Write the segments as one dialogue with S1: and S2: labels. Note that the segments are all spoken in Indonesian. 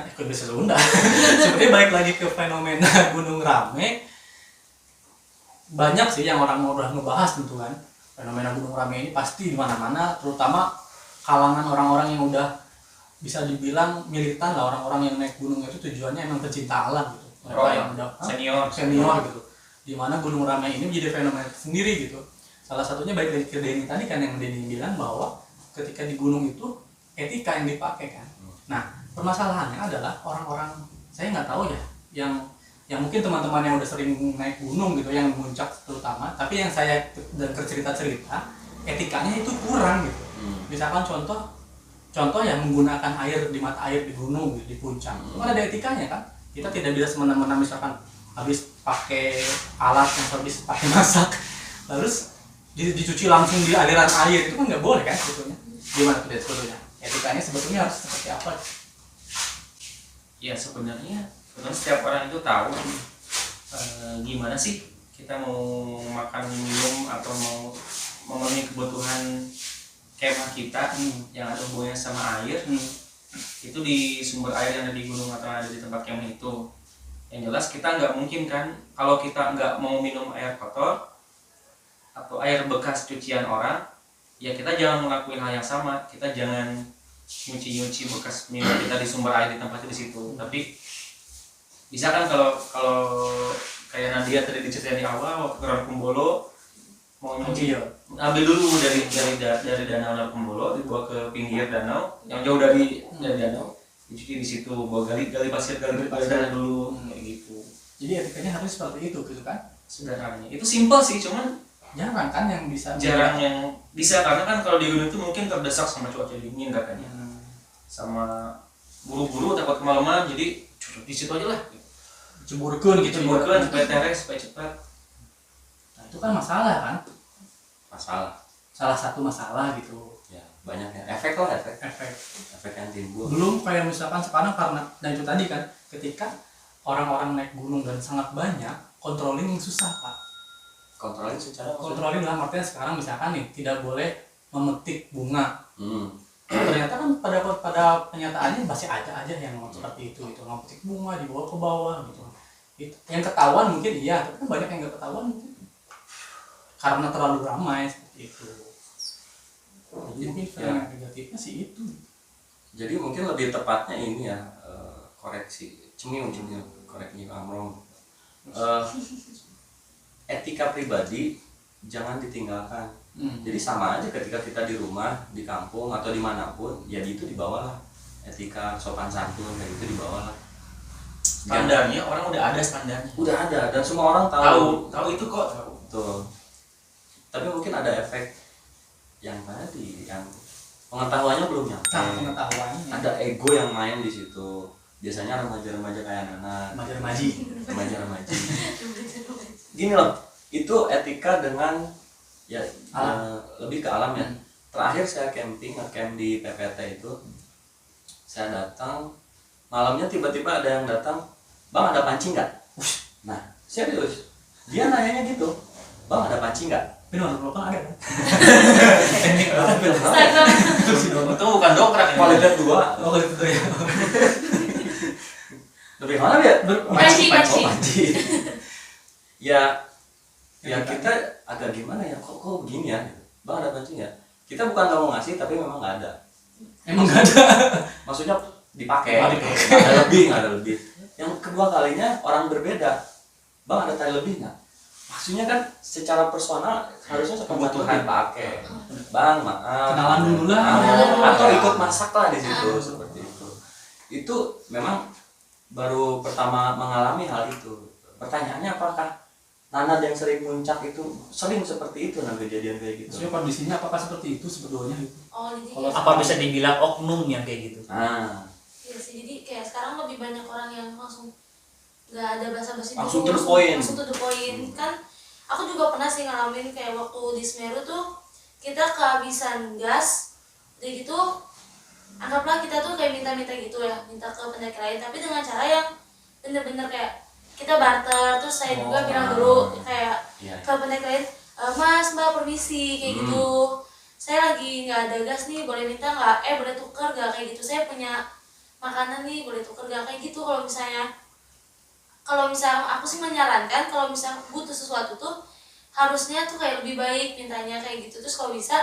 S1: bahasa Sunda. Sebenarnya balik lagi ke fenomena gunung rame. Banyak sih yang orang udah ngebahas tentu kan. Fenomena gunung rame ini pasti di mana-mana, terutama kalangan orang-orang yang udah bisa dibilang militan lah, orang-orang yang naik gunung itu tujuannya emang pecinta alam gitu. Mereka yang udah senior gitu. Di mana gunung rame ini menjadi fenomena sendiri gitu. Salah satunya balik lagi ke Denny tadi kan, yang Denny bilang bahwa ketika di gunung itu etika yang dipakai kan. Nah, permasalahannya adalah orang-orang, saya nggak tahu ya, yang mungkin teman-teman yang udah sering naik gunung gitu, yang muncak terutama, tapi yang saya dan cerita-cerita etikanya itu kurang gitu. Misalkan contoh yang menggunakan air di mata air di gunung di puncak, itu kan ada etikanya kan. Kita tidak bisa semena-mena misalkan habis pakai alat yang habis pakai masak lalu dicuci langsung di aliran air, itu kan nggak boleh kan sebetulnya. Gimana tuh sebetulnya etikanya sebetulnya harus seperti apa?
S2: Ya sebenarnya setiap orang itu tahu gimana sih kita mau makan minum atau mau memenuhi kebutuhan kemah kita yang ada hubungannya sama air. Itu di sumber air yang ada di gunung atau ada di tempat kemah itu. Yang jelas kita nggak mungkin kan kalau kita nggak mau minum air kotor atau air bekas cucian orang, ya kita jangan ngelakuin hal yang sama. Kita jangan nyuci bekas minum kita di sumber air di tempat di situ. Tapi bisa kan kalau kayak Nadia tadi diceritain di awal waktu ke Rankumbolo mau nyuci, ambil dulu dari danau Rankumbolo, dibawa ke pinggir danau yang jauh dari danau, dicuci di situ, bawa gali pasir dulu kayak gitu.
S1: Jadi etikanya harus seperti itu gitu kan?
S2: Sebenarnya itu simpel sih, cuman
S1: jarang kan yang bisa.
S2: Jarang yang bisa, karena kan kalau di gunung itu mungkin terdesak sama cuaca dingin katanya, sama buru-buru takut kemalaman, jadi di situ aja lah.
S1: Ceburkeun gitu,
S2: supaya teres, supaya cepat.
S1: Nah itu kan masalah kan? Salah satu masalah gitu.
S3: Ya banyaknya efek yang timbul.
S1: Belum kayak misalkan sekarang karena, nah itu tadi kan, ketika orang-orang naik gunung dan sangat banyak, controlling yang susah pak. Controlling dalam artinya sekarang misalkan nih tidak boleh memetik bunga. Ternyata kan pada kenyataannya masih aja yang seperti itu memetik bunga dibawa ke bawah gitu. Yang ketahuan mungkin iya, tapi kan banyak yang nggak ketahuan mungkin karena terlalu ramai seperti itu. Jadi mungkin fenomena negatifnya sih itu.
S3: Jadi mungkin lebih tepatnya ini ya, koreksi koreksi Amrong. Etika pribadi jangan ditinggalkan. Jadi sama aja ketika kita di rumah, di kampung atau dimanapun, ya itu dibawalah etika sopan santun kayak gitu dibawalah.
S2: Standarnya orang udah ada standarnya.
S3: Udah ada dan semua orang tahu
S2: itu kok.
S3: Tuh. Tapi mungkin ada efek yang tadi, yang pengetahuannya belum nyampe.
S1: Pengetahuannya.
S3: Ada ego yang main di situ. Biasanya remaja-remaja kayak anak. Remaja-remaji. Gini loh, itu etika dengan ya lebih ke alam ya. Terakhir saya ngecamp di PPT itu, saya datang malamnya tiba-tiba ada yang datang, bang ada panci nggak? Nah serius, dia nanyanya gitu, bang ada panci nggak?
S1: Benar, kan ada kan?
S2: Itu bukan dongkrak ya?
S3: Kualitas 2.
S1: Oh itu tuh ya.
S3: Lebih mana ya?
S4: Panci.
S3: Ya kita agak gimana ya, kok begini ya, bang ada panci nggak? Kita bukan nggak mau ngasih, tapi memang nggak ada.
S1: Emang nggak ada.
S3: Maksudnya dipakai. Nggak ada lebih. Yang kedua kalinya orang berbeda, bang ada tali lebih nggak? Maksudnya kan secara personal harusnya kebutuhan dipakai. Bang maaf.
S1: Kenalan dulu lah.
S3: Atau ikut masak lah di situ seperti itu. Itu memang baru pertama mengalami hal itu. Pertanyaannya apakah Nana yang sering muncak itu sering seperti itu kejadian kayak gitu?
S1: Maksudnya kondisinya apakah seperti itu sebetulnya?
S4: Kalau
S5: apa bisa dibilang oknum yang kayak gitu?
S4: Iya sih, jadi kayak sekarang lebih banyak orang yang langsung nggak ada basa-basi
S3: langsung
S4: dulu,
S3: to
S4: the point. Kan aku juga pernah sih ngalamin kayak waktu di Semeru tuh kita kehabisan gas, udah gitu anggaplah kita tuh kayak minta gitu ya, minta ke pendaki lain, tapi dengan cara yang bener-bener kayak kita barter. Terus saya juga bilang dulu kayak ke pendaki lain, mas mbak permisi kayak gitu, saya lagi nggak ada gas nih, boleh minta nggak, boleh tuker nggak kayak gitu, saya punya makanan nih boleh tuker gak kayak gitu. Kalau misalnya aku sih menyarankan kalau misalnya butuh sesuatu tuh harusnya tuh kayak lebih baik mintanya kayak gitu. Terus kalau bisa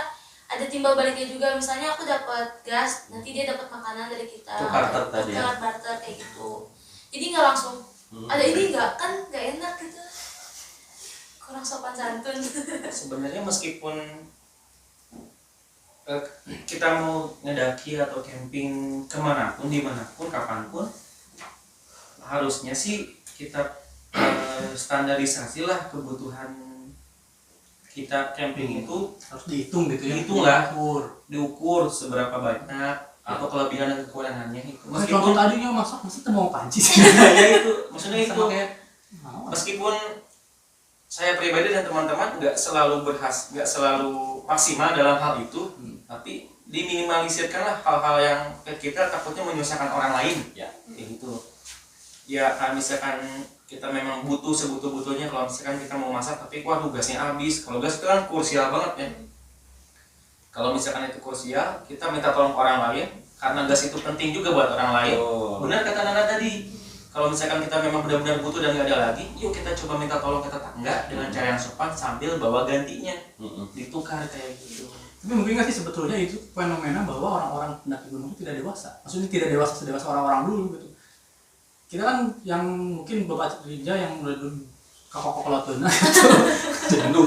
S4: ada timbal baliknya juga, misalnya aku dapat gas nanti dia dapat makanan dari kita,
S3: Itu barter tadi ya?
S4: barter kayak gitu. Jadi nggak langsung ada ini nggak, kan nggak enak gitu, kurang sopan santun.
S2: Sebenarnya meskipun kita mau ngedaki atau camping kemanapun, dimanapun, kapanpun, harusnya sih kita standarisasi lah kebutuhan kita camping itu
S1: Harus dihitung gitu ya.
S2: Dihitung lah.
S1: Diukur.
S2: diukur seberapa banyak atau kelebihan dan kekurangannya itu.
S1: Contoh
S2: Meskipun
S1: tadinya masak mesti mau panci sih.
S2: ya itu, maksudnya itu
S1: Sama kayak
S2: meskipun saya pribadi dan teman-teman nggak selalu maksimal dalam hal itu, tapi diminimalisirkanlah hal-hal yang kita takutnya menyusahkan orang lain,
S3: Ya.
S2: kayak gitu. Ya kalau misalkan kita memang butuh sebutuh-butuhnya, kalau misalkan kita mau masak tapi waduh gasnya habis, kalau gas itu kan krusial banget ya. Kalau misalkan itu krusial, kita minta tolong orang lain karena gas itu penting juga buat orang lain. Benar kata Nana tadi, kalau misalkan kita memang benar-benar butuh dan nggak ada lagi, yuk kita coba minta tolong ke tetangga dengan cara yang sopan sambil bawa gantinya, ditukar kayak gitu.
S1: Tapi mungkin nggak sih sebetulnya itu fenomena bahwa orang-orang pendaki gunung itu tidak dewasa. Maksudnya tidak dewasa sedewasa orang-orang dulu gitu. Kita kan yang mungkin bapak kerja yang udah dulu kakak lautuna itu jenuh.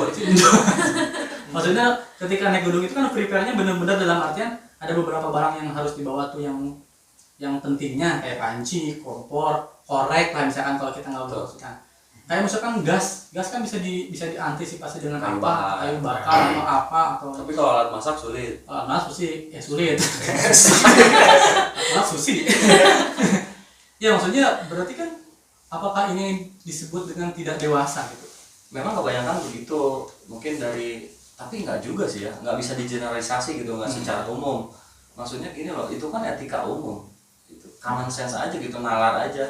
S1: Maksudnya ketika naik gunung itu kan prepare-nya benar-benar dalam artian ada beberapa barang yang harus dibawa tuh yang pentingnya kayak panci, kompor, korek lah misalkan kalau kita nggak bawa kan. Kayak misalkan gas kan bisa diantisipasi dengan kayu bakar atau apa atau.
S3: Tapi kalau alat masak sulit.
S1: Alat masak sulit. Alat susi. Ya maksudnya berarti kan apakah ini disebut dengan tidak dewasa gitu?
S3: Memang kebanyakan begitu, mungkin tapi nggak juga sih ya, nggak bisa digeneralisasi gitu, nggak secara umum. Maksudnya gini loh, itu kan etika umum, itu common sense aja gitu, nalar aja.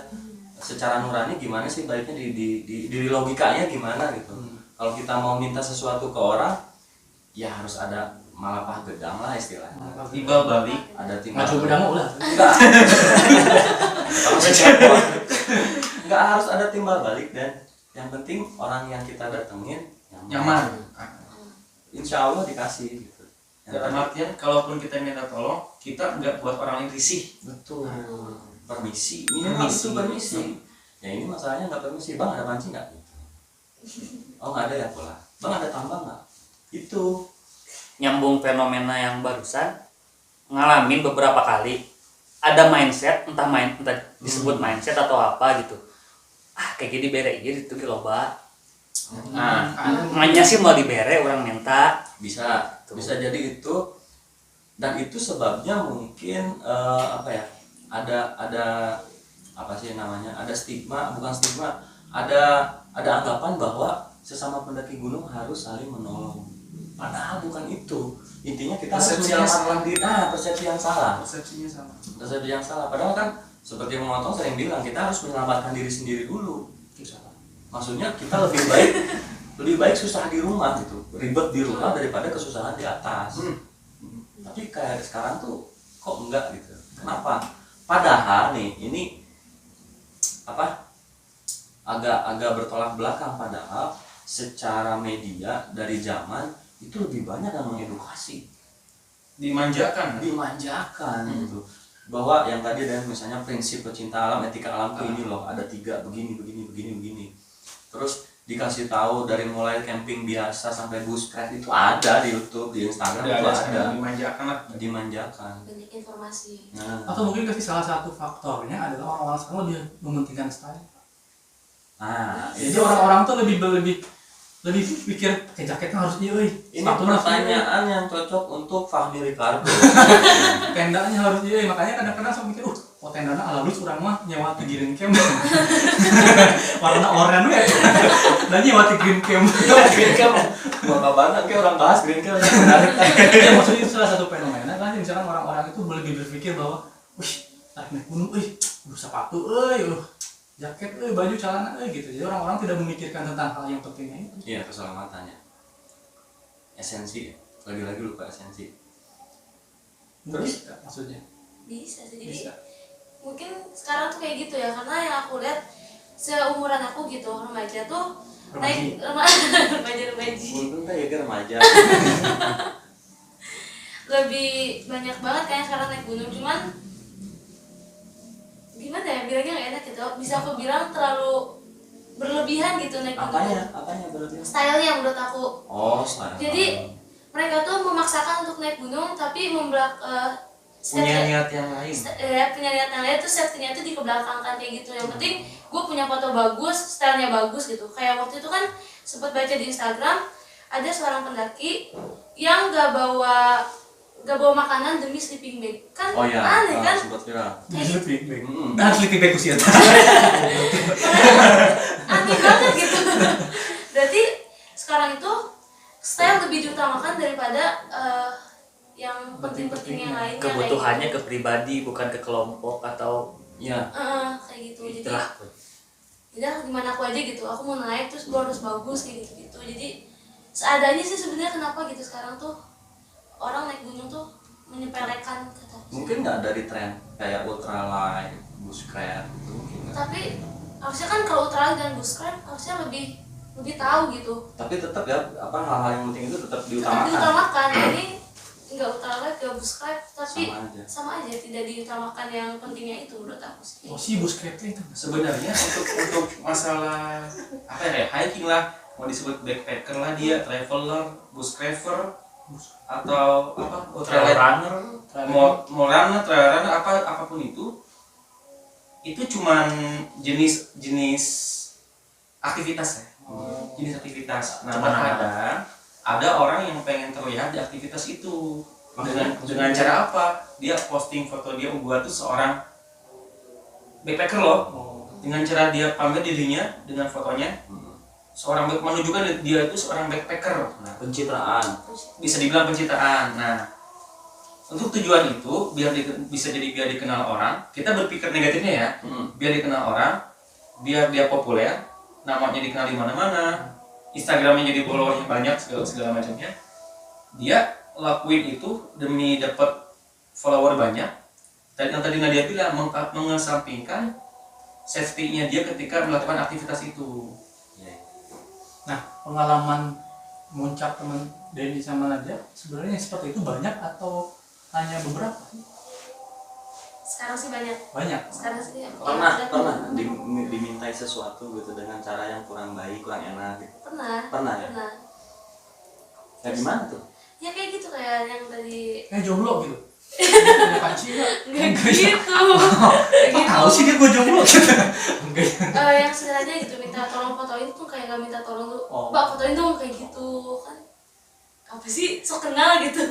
S3: Secara nurani gimana sih baiknya di logikanya gimana gitu. Kalau kita mau minta sesuatu ke orang, ya harus ada malapah gedang lah istilahnya.
S2: Timbal balik,
S3: Ada timbal.
S1: Maju bedang lah.
S3: Enggak. Enggak harus ada timbal balik, dan yang penting orang yang kita datengin
S2: nyaman.
S3: Insya Allah dikasih gitu.
S2: Dalam artian kalaupun kita minta tolong, kita nggak buat orang lain risih.
S3: Betul. Permisi, minimal itu permisi. Ya ini masalahnya nggak permisi. Bang ada panci nggak? Oh nggak ada ya pula. Bang ada tambang nggak? Itu.
S5: Nyambung fenomena yang barusan, ngalamin beberapa kali ada mindset, entah disebut mindset atau apa gitu. Kayak gini bere gitu gitu loba. Nah, nanya sih mau dibere orang minta.
S3: Bisa jadi itu, dan itu sebabnya mungkin apa ya? Ada apa sih namanya? Ada stigma, bukan stigma. Ada anggapan bahwa sesama pendaki gunung harus saling menolong. Padahal bukan itu. Intinya kita harus menyelamatkan diri. Persepsi yang salah. Persepsi yang salah. Padahal kan seperti yang Motong sering bilang, kita harus menyelamatkan diri sendiri dulu. Maksudnya kita lebih baik susah di rumah gitu, ribet di rumah daripada kesusahan di atas. Tapi kayak sekarang tuh kok enggak gitu. Kenapa? Padahal nih ini apa? Agak bertolak belakang, padahal secara media dari zaman itu lebih banyak yang mengedukasi,
S2: Dimanjakan.
S3: gitu. Bahwa yang tadi ada misalnya prinsip pecinta alam, etika alam tuh ini loh, ada 3 begini. Terus dikasih tahu dari mulai camping biasa sampai bushcraft itu ada di YouTube, di Instagram itu ada. Dimanjakan.
S4: Banyak informasi.
S3: Nah,
S1: Atau mungkin kasih salah satu faktornya adalah orang-orang sekarang lebih mementingkan style. Jadi orang-orang tuh lebih pikir kayak jaketnya harus euy.
S3: Ini pertanyaan yang cocok untuk Fahmi Ricardo.
S1: Tendanya harus euy, makanya kadang-kadang saya mikir, tendana halus urang mah nyewa di green camp. Warna oranye ya. Dan nyewa di green camp.
S3: Green camp. Bangga banget kayak orang bahas green camp. Menarik.
S1: Ya maksudnya itu salah satu fenomena kan, misalkan orang-orang itu lebih berpikir bahwa, tarik naik gunung, sepatu, jaket, baju, celana, gitu. Jadi orang-orang tidak memikirkan tentang hal yang pentingnya itu.
S3: Iya, keselamatannya. Esensi, lagi-lagi lupa esensi.
S1: Terus maksudnya?
S4: Bisa sih. Jadi
S1: Bisa.
S4: mungkin sekarang tuh kayak gitu ya, karena yang aku lihat seumuran aku gitu remaja tuh naik remaja
S3: Untung ya kan remaja.
S4: lebih banyak banget kayak sekarang naik gunung. Cuman gimana ya bilangnya nggak enak gitu, bisa aku bilang terlalu berlebihan gitu naik gunung.
S3: Apanya berarti?
S4: Stylenya menurut aku.
S3: Oh, style.
S4: Jadi mereka tuh memaksakan untuk naik gunung tapi
S2: Punya niat yang lain.
S4: punya niat yang lain tuh safety-nya tuh dikebelakangkan kayak gitu. Yang penting gue punya foto bagus, stylenya bagus gitu. Kayak waktu itu kan sempat baca di Instagram ada seorang pendaki yang gak bawa makanan demi sleeping bag. Kan
S3: Oh ya,
S4: aneh kan?
S3: sempat viral.
S1: Sleeping bag.
S3: Mm-mm.
S1: Nah, sleeping bag usia.
S4: Aneh banget gitu. Berarti sekarang itu style lebih diutamakan daripada yang penting-penting yang lainnya.
S5: Kebutuhannya ke pribadi bukan ke kelompok atau
S3: Iya.
S4: Kayak gitu. Jadi
S5: itulah.
S4: ya gimana aku aja gitu, aku mau naik terus gue harus bagus kayak gitu. Jadi seadanya sih sebenarnya. Kenapa gitu sekarang tuh orang naik gunung tuh menyepelekan kata.
S3: Mungkin nggak dari tren kayak ultralight, bushcraft gitu mungkin nggak.
S4: Tapi harusnya kan kalau ultralight dan bushcraft harusnya lebih tahu gitu.
S3: Tapi tetap ya hal-hal yang penting itu tetap
S4: Tetap
S3: diutamakan.
S4: diutamakan. Ini nggak ultralight nggak bushcraft tapi
S3: Sama aja.
S4: tidak diutamakan yang pentingnya itu menurut aku sih.
S1: Oh sih bushcraft itu.
S2: Sebenarnya untuk masalah apa ya, hiking lah, mau disebut backpacker lah dia, traveler, bushcrafter, atau apa, ultralight
S5: runner
S2: mau runner, trail runner, apapun itu cuman jenis aktivitas ya. Jenis aktivitas. Nah, kadang ada orang yang pengen terlihat di aktivitas itu. Dengan cara apa? Dia posting foto dia buat tuh seorang backpacker loh. Dengan cara dia pamer dirinya dengan fotonya. Seorang menunjukkan dia itu seorang backpacker. Nah,
S3: Pencitraan.
S2: bisa dibilang pencitraan. Nah, untuk tujuan itu biar dikenal orang, kita berpikir negatifnya ya. Biar dikenal orang, biar dia populer, namanya dikenal di mana-mana, Instagramnya jadi followernya banyak, segala macamnya. Dia lakuin itu demi dapat follower banyak. Dan yang tadi Nadia bilang, mengesampingkan safety-nya dia ketika melakukan aktivitas itu.
S1: Nah, pengalaman muncak teman Denny sama Nadia sebenarnya yang seperti itu banyak atau hanya beberapa?
S4: Sekarang sih banyak.
S1: Banyak.
S4: Sekarang sih
S3: Pernah dimintai sesuatu gitu dengan cara yang kurang baik, kurang enak gitu.
S4: Pernah
S3: ya?
S4: pernah.
S3: Ya gimana tuh?
S4: Ya kayak gitu kayak yang tadi.
S1: Jomblo gitu. Punya panci
S4: Nggak gitu.
S1: Kok tahu sih dia gue jomblo gitu.
S4: Yang sederhana gitu, minta tolong fotoin tuh kayak gak minta tolong tuh.
S1: Oh.
S4: Mbak fotoin dong kayak gitu kan. Apa sih sok kenal gitu.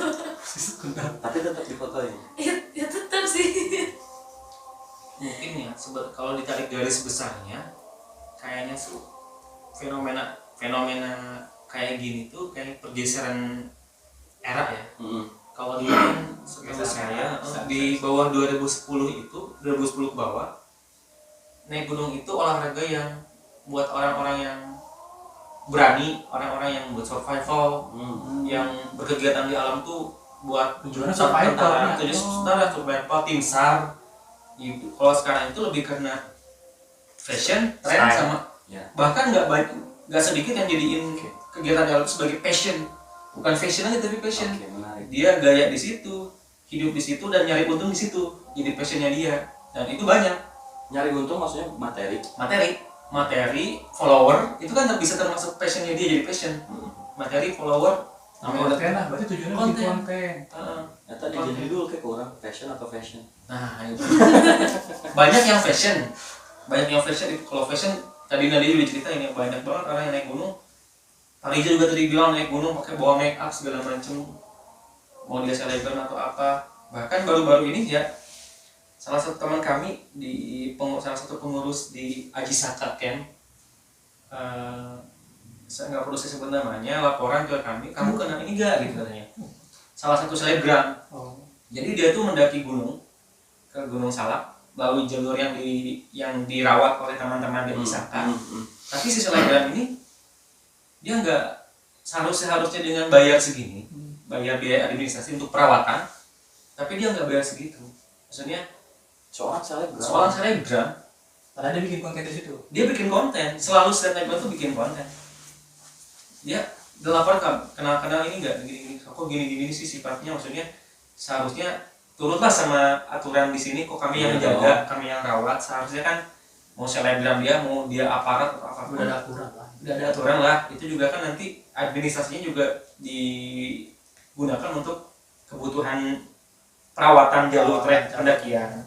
S3: Tapi tetap difotoin.
S4: ya tetap sih.
S2: Mungkin ya, kalau ditarik garis besarnya, kayaknya tuh fenomena kayak gini tuh kayak pergeseran era ya. Kalau dulu kan setahu saya di bawah 2010 ke bawah, naik gunung itu olahraga yang buat orang-orang yang berani, orang-orang yang buat survival, yang berkegiatan di alam tuh buat
S1: tujuannya survival.
S2: survival, tim SAR gitu. Kalau sekarang itu lebih karena fashion, tren, sama bahkan nggak sedikit yang jadiin kegiatan di alam sebagai passion. Bukan fashion aja tapi passion. Dia gaya di situ, hidup di situ, dan nyari untung di situ. Jadi passionnya dia, dan itu banyak.
S3: Nyari untung maksudnya
S2: materi, follower itu kan bisa termasuk passionnya dia, jadi passion. Materi, follower,
S1: Konten lah, berarti tujuannya bikin konten.
S3: Ya tadi jadi dulu kayak kurang fashion atau fashion.
S2: Nah itu banyak yang fashion. Kalau fashion tadi Nadia juga cerita ini banyak banget orang yang naik gunung. Parija juga tadi bilang naik gunung pakai bawa make up segala macem, mau dia selebgram atau apa. Bahkan baru-baru ini ya salah satu teman kami salah satu pengurus di Ajisaka Camp, saya nggak perlu saya sebut namanya, laporan ke kami, kamu kena ini nggak gitu katanya. Salah satu selebgram. Jadi dia tuh mendaki gunung ke Gunung Salak, lalu jalur yang dirawat oleh teman-teman di Ajisaka. Tapi si selebgram ini dia nggak seharusnya dengan bayar segini, bayar biaya administrasi untuk perawatan, tapi dia nggak bayar segitu. Maksudnya
S3: seorang selebgram
S1: Padahal dia bikin konten di situ.
S2: dia bikin konten, selalu selebgram tuh bikin konten. Dia lapor kenal ini enggak gini kok gini sih sifatnya, maksudnya seharusnya turutlah sama aturan di sini, kok kami yang jaga, kami yang rawat. Seharusnya kan mau selebgram dia, mau dia aparat atau apapun
S1: Udah ada aturan lah.
S2: udah ada aturan lah. Itu juga kan nanti administrasinya juga digunakan untuk kebutuhan perawatan jalur pendakian.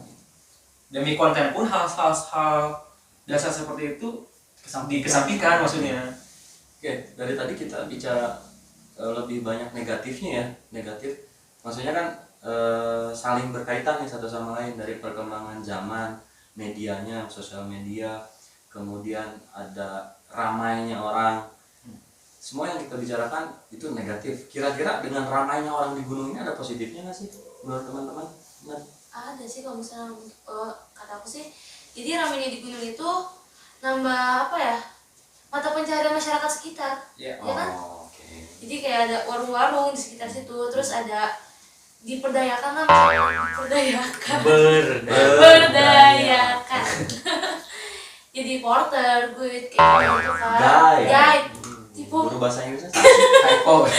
S2: Demi konten pun hal-hal dasar seperti itu dikesampingkan maksudnya.
S3: Oke, dari tadi kita bicara lebih banyak negatifnya ya. Negatif maksudnya kan saling berkaitan nih satu sama lain, dari perkembangan zaman, medianya, sosial media, kemudian ada ramainya orang. Semua yang kita bicarakan itu negatif. Kira-kira dengan ramainya orang di gunung ini ada positifnya nggak sih menurut teman-teman?
S4: Ada sih kalau misalnya kata aku sih, jadi ramenya di gunung itu nambah apa ya, mata pencaharian masyarakat sekitar, ya kan?
S3: Okay.
S4: Jadi kayak ada warung-warung di sekitar situ, terus ada diperdayakan lah, berdayakan. Jadi porter, guide kayak gitu kan, guide, tipe
S3: Guru bahasa Inggrisnya
S1: Typo.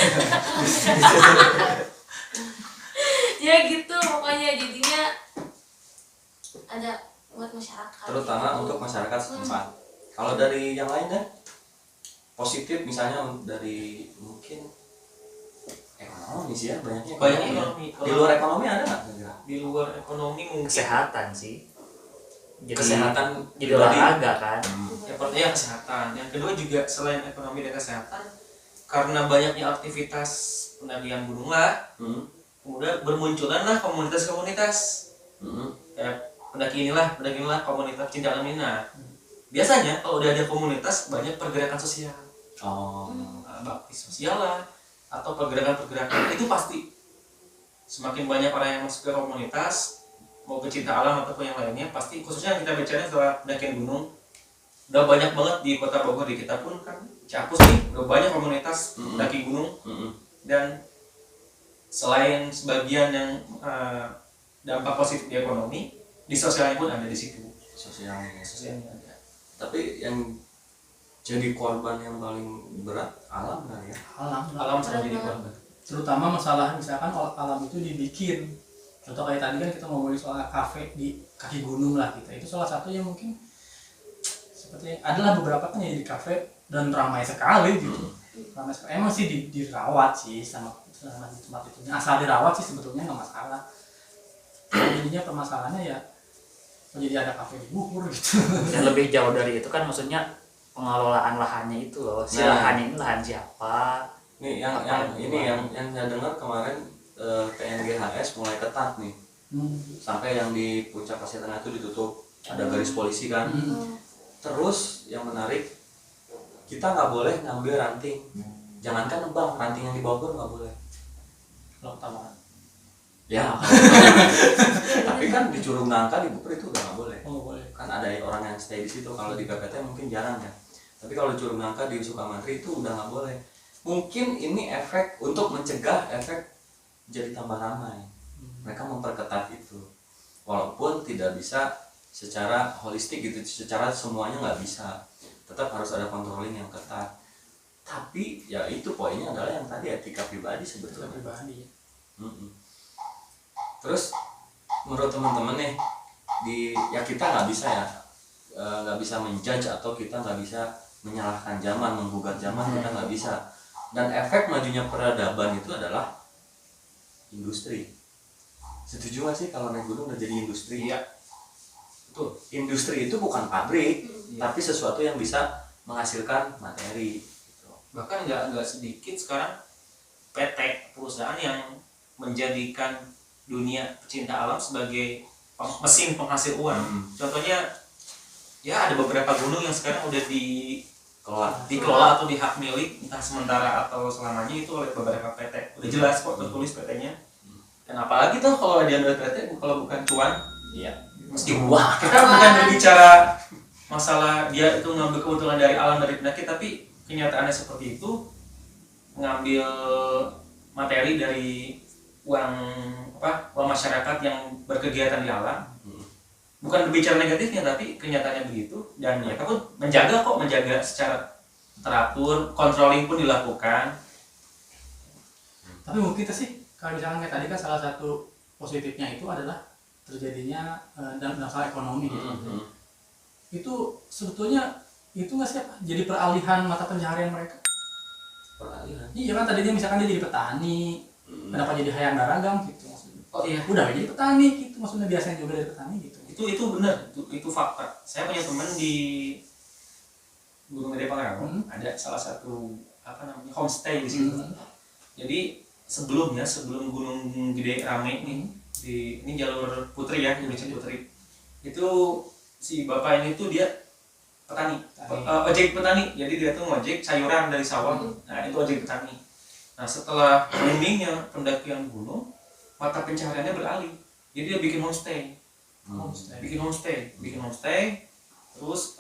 S4: ya gitu pokoknya, jadinya ada buat masyarakat.
S3: terutama
S4: gitu.
S3: untuk masyarakat setempat. Kalau dari yang lainnya positif, misalnya dari mungkin ekonomi sih ya, banyaknya
S2: Banyak
S3: ekonomi.
S2: ekonomi.
S3: Di luar ekonomi ada nggak kira-kira?
S2: Di luar ekonomi mungkin
S5: Kesehatan sih. Jadi,
S3: Kesehatan
S5: jadi
S3: pribadi.
S5: olahraga kan.
S2: yang pertama ya kesehatan, yang kedua juga selain ekonomi dan kesehatan, karena banyaknya aktivitas pendakian gunung lah, kemudian bermunculan lah komunitas-komunitas kayak pendaki inilah komunitas cinta alam ini. Nah, biasanya kalau udah ada komunitas banyak pergerakan sosial, bakti sosial lah, atau pergerakan-pergerakan itu pasti semakin banyak orang yang masuk ke komunitas, mau ke cinta alam ataupun yang lainnya, pasti khususnya yang kita bicara setelah pendakian gunung. Udah banyak banget di kota Bogor, di kita pun kan Ciapus nih udah banyak komunitas pendaki gunung. Dan selain sebagian yang dampak positif di ekonomi, di sosialnya pun ada di situ. Sosialnya ada.
S3: Tapi yang jadi korban yang paling berat alam kan ya?
S1: Alam
S2: selalu jadi
S4: banget.
S2: korban.
S1: terutama masalah misalkan kalau alam itu dibikin, contoh kayak tadi kan kita ngomongin soal kafe di kaki gunung lah, kita itu salah satu yang mungkin seperti adalah beberapa kan yang di kafe dan ramai sekali gitu. Ramai sekali, emang sih dirawat sih sama tempat itu, asal dirawat sih sebetulnya nggak masalah. Jadinya permasalahannya ya jadi ada kafe di Bogor gitu.
S5: Dan lebih jauh dari itu kan maksudnya pengelolaan lahannya itu loh. Si lahan ini lahan siapa?
S3: Nih yang saya dengar kemarin PNGHS mulai ketat nih. Sampai yang di puncak Pasir Tengah itu ditutup, ada garis polisi kan. Terus yang menarik, kita nggak boleh ngambil ranting. Jangankan nebang, ranting yang di Bogor nggak boleh.
S1: Kalau tawaran.
S3: Ya. Tapi kan di Curug Nangka di Bogor itu udah nggak boleh.
S1: Oh boleh.
S3: Kan ada orang yang stay di situ. Kalau di PPT mungkin jarang ya. Tapi kalau di Curug Nangka di Sukamantri itu udah nggak boleh. Mungkin ini efek untuk mencegah efek jadi tambah ramai. Mereka memperketat itu. Walaupun tidak bisa secara holistik gitu, secara semuanya nggak bisa, tetap harus ada controlling yang ketat. Tapi ya itu poinnya adalah yang tadi etika pribadi sebetulnya.
S1: Pribadi.
S3: Terus menurut teman-teman nih, ya kita nggak bisa menjudge atau kita nggak bisa menyalahkan zaman, menggugat zaman, kita nggak bisa. Dan efek majunya peradaban itu adalah industri. Setuju nggak sih kalau naik gunung udah jadi industri?
S2: Iya. Betul.
S3: Industri itu bukan pabrik, tapi sesuatu yang bisa menghasilkan materi. Gitu.
S2: Bahkan nggak sedikit sekarang PT perusahaan yang menjadikan dunia pecinta alam sebagai mesin penghasil uang. Contohnya ya ada beberapa gunung yang sekarang udah dikelola atau dihak milik, entah sementara atau selamanya itu oleh beberapa PT. Udah jelas kok tertulis PT-nya. Dan apalagi tuh kalau dia ada PT, kalau bukan cuan,
S3: Iya.
S2: mesti wah. Kita bukan berbicara masalah dia itu ngambil keuntungan dari alam, dari penyakit, tapi kenyataannya seperti itu, mengambil materi dari uang masyarakat yang berkegiatan di alam, bukan berbicara negatifnya tapi kenyataannya begitu, dan mereka pun menjaga secara teratur, controlling pun dilakukan.
S1: Tapi mungkin itu sih kalau misalkan kayak tadi kan salah satu positifnya itu adalah terjadinya dalam masalah ekonomi gitu. Itu sebetulnya itu nggak sih apa? Jadi peralihan mata pencaharian mereka.
S3: Peralihan.
S1: Iya kan tadinya misalkan dia jadi petani, kenapa jadi hayam daragang gitu maksudnya.
S2: Oh iya,
S1: Udah jadi petani gitu maksudnya, biasanya juga dari petani gitu.
S2: itu benar, itu fakta. Saya punya teman di Gunung Gede Pangrango, ada salah satu homestay di situ. Jadi sebelum Gunung Gede rame ini jalur Putri ya, Indonesia Putri. Itu si bapak ini tuh dia petani. Ojek petani. Jadi dia tuh ngojek sayuran dari sawah. Nah, itu ojek petani. Nah, setelah boomingnya pendakian gunung, mata pencahariannya beralih. Jadi dia bikin homestay. Bikin homestay. Terus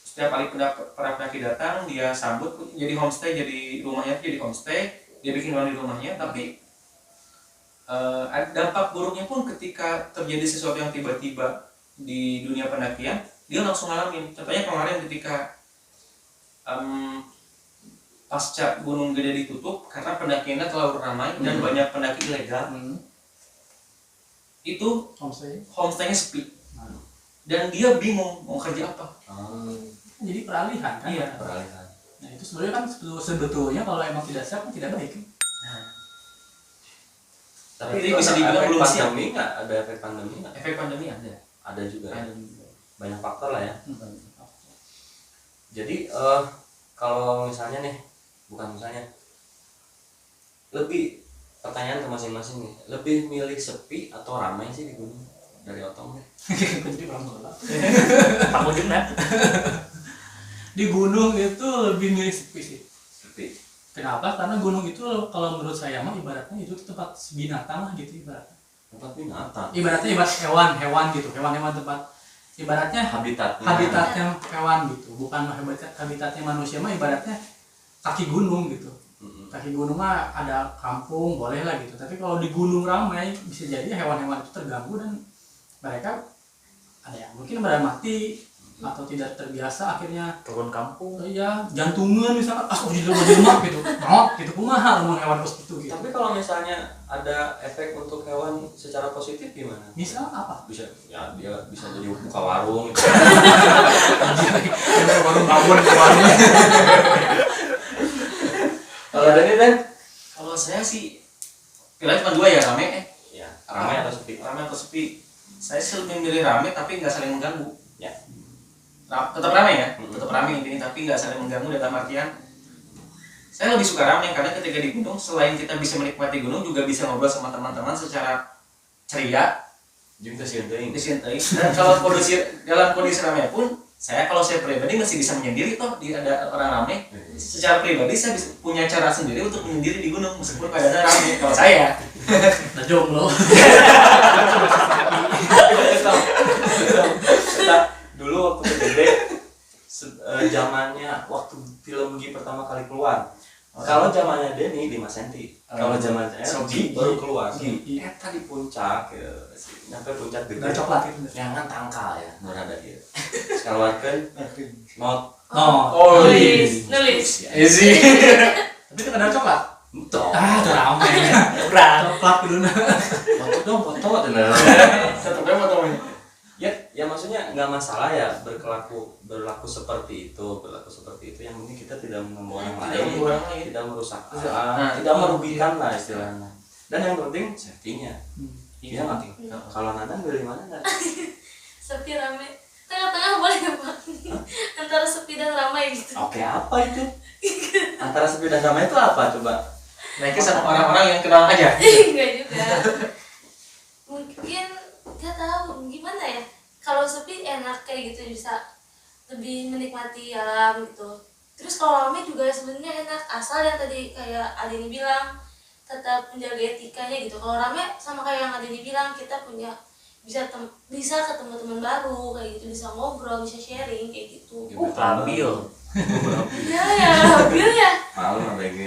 S2: setiap kali para pendaki datang dia sambut jadi homestay, jadi rumahnya itu jadi homestay. Dia bikin di rumahnya, tapi dampak buruknya pun ketika terjadi sesuatu yang tiba-tiba di dunia pendakian, dia langsung ngalamin. Contohnya kemarin ketika pasca Gunung Gede ditutup karena pendakiannya terlalu ramai dan banyak pendaki ilegal. Itu homestay-nya sepi. Dan dia bingung mau kerja apa.
S1: Jadi peralihan kan?
S2: Iya,
S3: peralihan.
S1: Nah itu sebenarnya kan sebetulnya kalau emang tidak siap kan tidak baik kan?
S3: Tapi
S2: itu
S3: itu
S2: bisa
S3: ada
S2: dibilang
S3: efek
S2: belum siap.
S3: pandemi nggak? Ada efek pandemi nggak?
S2: Efek pandemi ada.
S3: Ada juga ya?
S2: Ada.
S3: Banyak faktor lah ya. Jadi kalau misalnya nih, bukan misalnya, lebih pertanyaan ke masing-masing nih, lebih milih sepi atau ramai sih di gunung? Dari Otong nih.
S1: Jadi belum gelap.
S5: Pak Mujib nah.
S1: Di gunung itu lebih milih sepi sih.
S3: Sepi.
S1: Kenapa? Karena gunung itu kalau menurut saya mah ibaratnya itu tempat binatang lah gitu ibaratnya.
S3: Tempat binatang.
S1: Ibarat hewan gitu, hewan-hewan tempat ibaratnya habitatnya hewan gitu, bukan habitatnya manusia mah ibaratnya kaki gunung gitu. Kaki gunung mah ada kampung boleh lah gitu, tapi kalau di gunung ramai bisa jadi hewan-hewan itu terganggu dan mereka ada yang mungkin pada mati atau tidak terbiasa akhirnya
S5: Turun kampung.
S1: iya jantungan misalkan jelema gitu gitu kumaha lamun hewan bos gitu.
S3: Tapi kalau misalnya ada efek untuk hewan secara positif gimana?
S1: Misal apa?
S3: Bisa ya dia bisa jadi buka warung gitu.
S1: warung warung.
S3: Kalau Dani Dan?
S2: Kalau saya sih pilihan cuma dua ya, rame
S3: Ya, ramai atau sepi?
S2: Rame atau sepi. Saya sih lebih milih rame tapi nggak saling mengganggu.
S3: Ya.
S2: Tetap rame ya, tetap rame intinya, tapi nggak saling mengganggu dalam artian saya lebih suka rame karena ketika di gunung selain kita bisa menikmati gunung juga bisa ngobrol sama teman-teman secara ceria,
S3: Juga sienteing.
S2: dan kalau dalam kondisi rame pun kalau saya pribadi masih bisa menyendiri toh ada orang rame. Secara pribadi saya punya cara sendiri untuk menyendiri di gunung meskipun keadaannya rame. Kalau saya
S1: Nah jomblo.
S3: Dulu waktu gede zamannya waktu film Gi pertama kali keluar. Kalau zamannya Denny 5 cm. Kalau zaman saya Gi baru keluar. Gi di puncak ya. Nyampe puncak gede.
S1: Udah coklat itu.
S3: Jangan tangkal ya, berada dia. Sekarang not
S4: Nulis.
S2: easy.
S1: Tapi itu kadang coklat.
S3: Betul.
S1: Itu rame.
S5: Kurang.
S1: Coklat dulu nah.
S3: Foto dong, foto.
S2: Tetapnya fotonya.
S3: Ya maksudnya nggak masalah ya berlaku seperti itu yang penting kita tidak mengganggu orang lain, tidak merusak alam, tidak merugikan lah istilahnya, dan yang penting safety-nya. Iya nggak? Kalau Nanan dari mana nggak?
S4: Sepi rame. Tengah-tengah boleh nggak Pak? Antara sepi dan ramai gitu.
S3: Oke, apa itu? Antara sepi dan ramai itu apa coba?
S2: Naiknya sama orang-orang yang kenal aja.
S4: Enggak juga. Mungkin nggak tahu gimana ya. Kalau sepi enak kayak gitu, bisa lebih menikmati alam gitu. Terus kalau ramai juga sebenarnya enak, asal yang tadi kayak Adini bilang tetap menjaga etikanya gitu. Kalau ramai sama kayak yang Adini bilang, kita punya bisa ketemu teman baru kayak gitu, bisa ngobrol, bisa sharing kayak gitu.
S5: Labil.
S4: Ya labil ya.
S3: Malu nggak BG.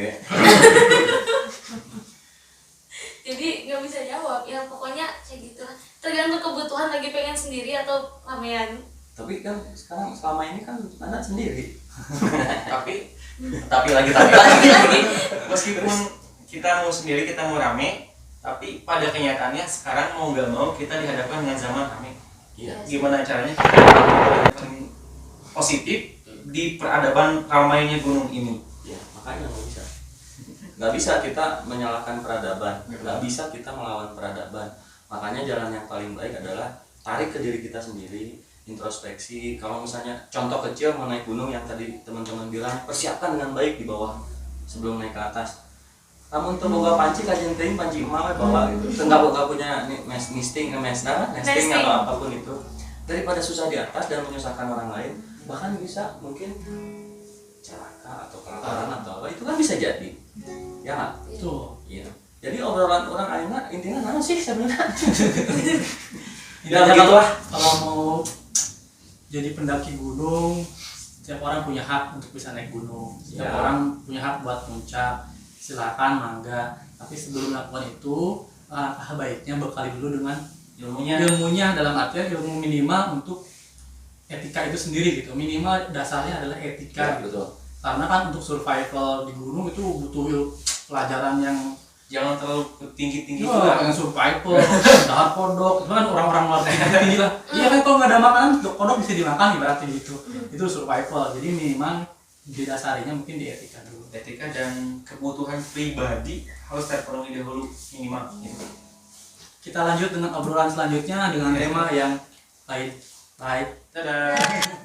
S4: Jadi nggak bisa jawab ya, pokoknya kayak gitu lah, tergantung kebutuhan lagi pengen sendiri sendiri atau ramean?
S3: Tapi kan sekarang selama ini kan anak sendiri.
S2: tapi lagi meskipun kita mau sendiri, kita mau rame, tapi pada kenyataannya sekarang mau nggak mau kita dihadapkan dengan zaman rame.
S3: Iya.
S2: Gimana caranya kita yang paling positif di peradaban ramainya gunung ini?
S3: Ya, makanya nggak bisa kita menyalahkan peradaban, nggak bisa kita melawan peradaban. Makanya jalan yang paling baik adalah tarik ke diri kita sendiri, introspeksi. Kalau misalnya contoh kecil mau naik gunung yang tadi teman-teman bilang, persiapkan dengan baik di bawah sebelum naik ke atas. Kamu untuk bawa panci kajian ting panci emak bawa gitu. Enggak punya nesting atau apapun itu. Daripada susah di atas dan menyusahkan orang lain, bahkan bisa mungkin celaka atau kelaparan atau apa, itu kan bisa jadi. Ya nggak?
S1: Tuh.
S3: Iya. Jadi obrolan orang ayeuna intinya naon sih sebenarnya?
S1: Ya,
S3: begitulah.
S1: Kalau mau jadi pendaki gunung, setiap orang punya hak untuk bisa naik gunung. Setiap
S3: Ya.
S1: orang punya hak buat puncak. Silakan, mangga. Tapi sebelum melakukan itu, alangkah baiknya bekali dulu dengan ilmunya dalam artian ilmu minimal untuk etika itu sendiri gitu. Minimal dasarnya adalah etika
S3: Ya,
S1: gitu.
S3: betul.
S1: Karena kan untuk survival di gunung itu butuh pelajaran yang
S2: Jangan terlalu tinggi-tinggi
S1: juga
S2: juga.
S1: yang survival, dahar kodok, itu kan orang-orang luar tinggi lah. Iya kan kalau nggak ada makanan, kodok bisa dimakan ibaratnya gitu. Itu survival. Jadi minimal didasarinya mungkin di etika dulu.
S2: Etika dan kebutuhan pribadi harus terpenuhi dahulu minimal.
S1: Kita lanjut dengan obrolan selanjutnya dengan tema yang lain. Bye.
S2: Dadah.